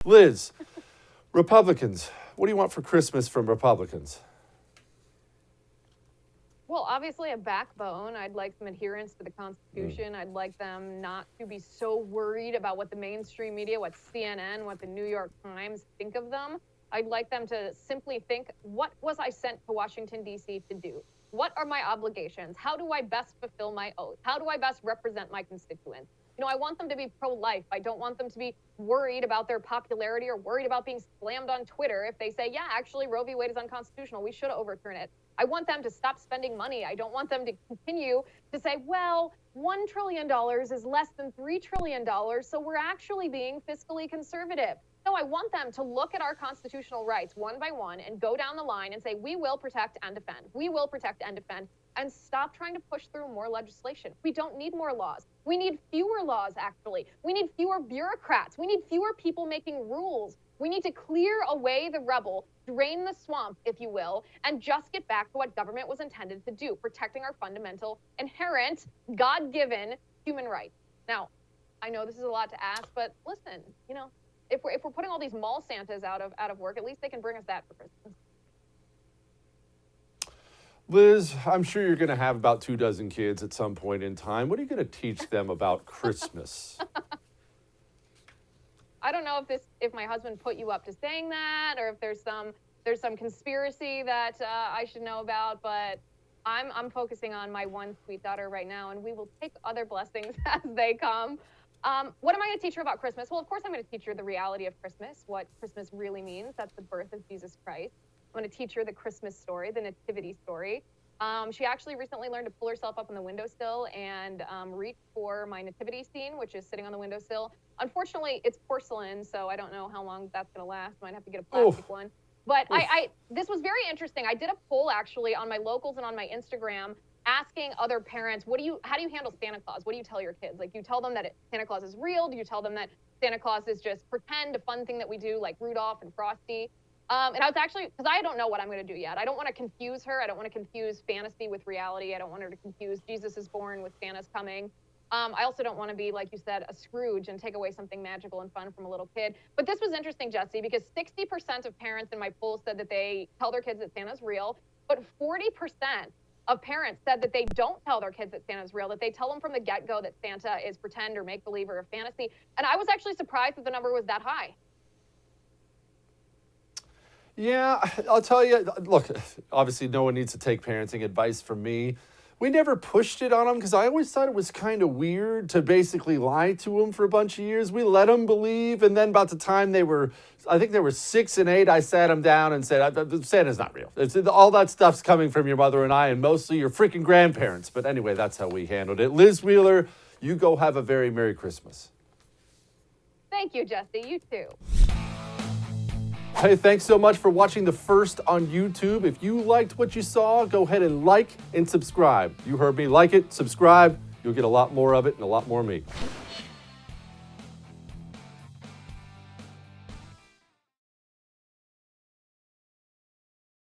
Liz, Republicans, what do you want for Christmas from Republicans? Well, obviously a backbone. I'd like some adherence to the Constitution. I'd like them not to be so worried about what the mainstream media, what CNN, what the New York Times think of them. I'd like them to simply think, what was I sent to Washington, D.C. to do? What are my obligations? How do I best fulfill my oath? How do I best represent my constituents? I want them to be pro-life. I don't want them to be worried about their popularity or worried about being slammed on Twitter if they say, yeah, actually, Roe v. Wade is unconstitutional. We should overturn it. I want them to stop spending money. I don't want them to continue to say, well, $1 trillion is less than $3 trillion, so we're actually being fiscally conservative. No, I want them to look at our constitutional rights one by one and go down the line and say, we will protect and defend. We will protect and defend, and stop trying to push through more legislation. We don't need more laws. We need fewer laws, actually. We need fewer bureaucrats. We need fewer people making rules. We need to clear away the rubble, drain the swamp, if you will, and just get back to what government was intended to do, protecting our fundamental, inherent, God-given human rights. Now, I know this is a lot to ask, but listen, if we're putting all these mall Santas out of work, at least they can bring us that for Christmas. Liz, I'm sure you're going to have about 24 kids at some point in time. What are you going to teach them about Christmas? I don't know if my husband put you up to saying that, or if there's some conspiracy that I should know about, but I'm focusing on my one sweet daughter right now, and we will take other blessings as they come. What am I going to teach her about Christmas? Well, of course I'm going to teach her the reality of Christmas, what Christmas really means. That's the birth of Jesus Christ. I'm going to teach her the Christmas story, the nativity story. She actually recently learned to pull herself up on the windowsill and reach for my nativity scene, which is sitting on the windowsill. Unfortunately, it's porcelain, so I don't know how long that's going to last. Might have to get a plastic one. But this was very interesting. I did a poll actually on my locals and on my Instagram asking other parents, how do you handle Santa Claus? What do you tell your kids? Like, do you tell them that Santa Claus is real? Do you tell them that Santa Claus is just pretend, a fun thing that we do like Rudolph and Frosty? And I was actually, because I don't know what I'm going to do yet. I don't want to confuse her. I don't want to confuse fantasy with reality. I don't want her to confuse Jesus is born with Santa's coming. I also don't want to be, like you said, a Scrooge and take away something magical and fun from a little kid. But this was interesting, Jesse, because 60% of parents in my poll said that they tell their kids that Santa's real, but 40% of parents said that they don't tell their kids that Santa's real, that they tell them from the get-go that Santa is pretend or make-believe or a fantasy. And I was actually surprised that the number was that high. Yeah, I'll tell you, look, obviously no one needs to take parenting advice from me. We never pushed it on them because I always thought it was kind of weird to basically lie to them for a bunch of years. We let them believe, and then about the time they were 6 and 8, I sat them down and said, Santa's not real. All that stuff's coming from your mother and I, and mostly your freaking grandparents. But anyway, that's how we handled it. Liz Wheeler, you go have a very Merry Christmas. Thank you, Jesse. You too. Hey, thanks so much for watching The First on YouTube. If you liked what you saw, go ahead and like and subscribe. You heard me. Like it, subscribe. You'll get a lot more of it and a lot more of me.